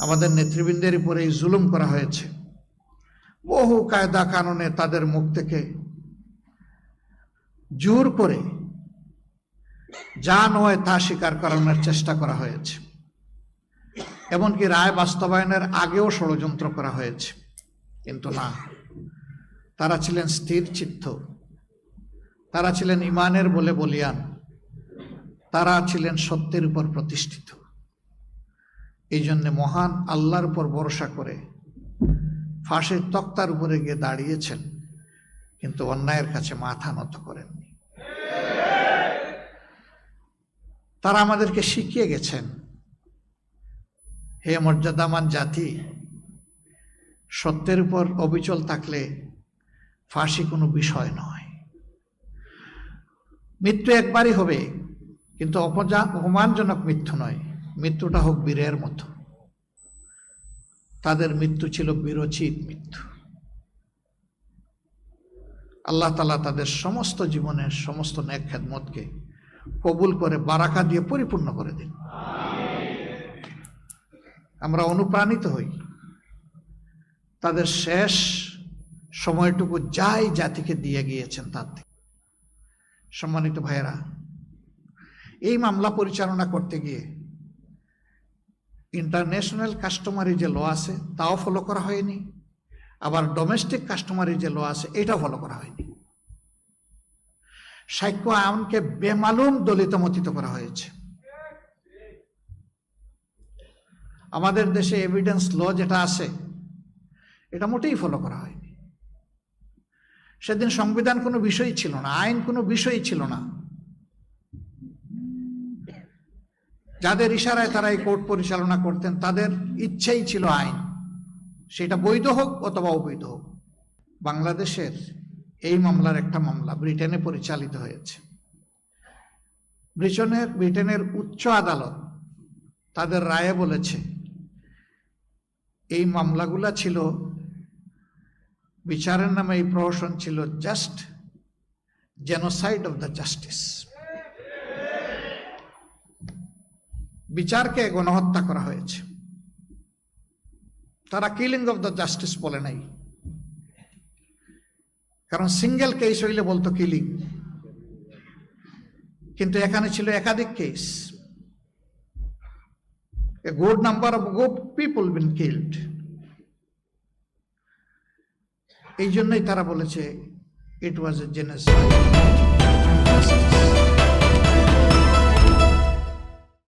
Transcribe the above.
আমাদের নেতৃবৃন্দের উপরে এই জুলুম করা হয়েছে। বহু কায়দা কানুনে তাদের মুখ থেকে জোর করে যা নয় তা স্বীকার করানোর চেষ্টা করা হয়েছে। এমনকি রায় বাস্তবায়নের আগেও ষড়যন্ত্র করা হয়েছে, কিন্তু না, তারা ছিলেন স্থির চিত্ত, তারা ছিলেন ইমানের বলে বলিয়ান, তারা ছিলেন সত্যের উপর প্রতিষ্ঠিত। এই জন্য মহান আল্লাহর উপর ভরসা করে ফাঁসির তক্তার উপরে গিয়ে দাঁড়িয়েছেন, কিন্তু অন্যায়ের কাছে মাথা নত করেননি। তারা আমাদেরকে শিখিয়ে গেছেন, হে মর্যাদামান জাতি, সত্যের উপর অবিচল থাকলে ফাঁসি কোনো বিষয় নয়। মৃত্যু একবারই হবে, কিন্তু অপমানজনক মৃত্যু নয়, মৃত্যুটা হোক বীরের মতো। তাদের মৃত্যু ছিল বীরোচিত মৃত্যু। আল্লাহ তাআলা তাদের সমস্ত জীবনের সমস্ত নেক খেদমতকে কবুল করে বারাকা দিয়ে পরিপূর্ণ করে দিন। আমরা অনুপ্রাণিত হই তাদের শেষ সময়টুকু যাই জাতিকে দিয়ে গিয়েছেন তার থেকে। সম্মানিত ভাইয়েরা, এই মামলা পরিচালনা করতে গিয়ে ইন্টারন্যাশনাল কাস্টমারি যে ল আছে তাও ফলো করা হয়নি, আবার ডোমেস্টিক কাস্টমারি যে ল আছে এটাও ফলো করা হয়নি। সাক্ষ্য আইনকে বেমালুম দলিত মতিত করা হয়েছে। আমাদের দেশে এভিডেন্স ল যেটা আছে এটা মোটেই ফলো করা হয়নি। সেদিন সংবিধান কোনো বিষয়ই ছিল না, আইন কোনো বিষয়ই ছিল না। যাদের ইশারায় তারা এই কোর্ট পরিচালনা করতেন তাদের ইচ্ছেই ছিল আইন, সেটা বৈধ হোক অথবা অবৈধ হোক। বাংলাদেশের এই মামলার একটা মামলা ব্রিটেনে পরিচালিত হয়েছে। ব্রিটেনের উচ্চ আদালত তাদের রায়ে বলেছে এই মামলাগুলা ছিল, বিচারের নামে এই প্রহসন ছিল just genocide of the justice. বিচারকে গণহত্যা করা হয়েছে। তারা কিলিং অফ দ্য জাস্টিস বলে নাই, কারণ সিঙ্গেল কেস হইলে বলতো কিলিং, কিন্তু এখানে ছিল একাধিক case. A good number of good people been killed. এই জন্যই তারা বলেছে it was a genocide.